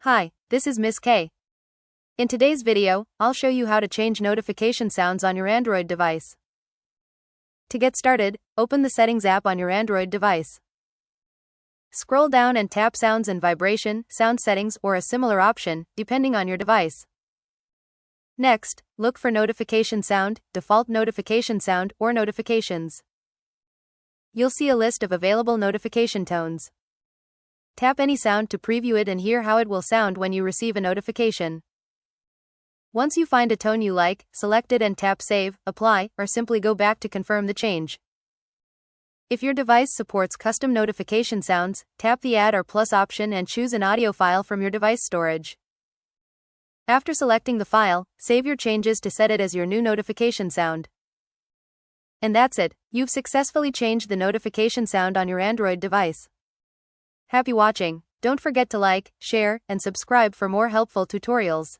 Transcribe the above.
Hi, this is Miss K. In today's video, I'll show you how to change notification sounds on your Android device. To get started, open the Settings app on your Android device. Scroll down and tap Sounds and Vibration, Sound Settings, or a similar option, depending on your device. Next, look for Notification Sound, Default Notification Sound, or Notifications. You'll see a list of available notification tones. Tap any sound to preview it and hear how it will sound when you receive a notification. Once you find a tone you like, select it and tap Save, Apply, or simply go back to confirm the change. If your device supports custom notification sounds, tap the Add or Plus option and choose an audio file from your device storage. After selecting the file, save your changes to set it as your new notification sound. And that's it, you've successfully changed the notification sound on your Android device. Happy watching! Don't forget to like, share, and subscribe for more helpful tutorials.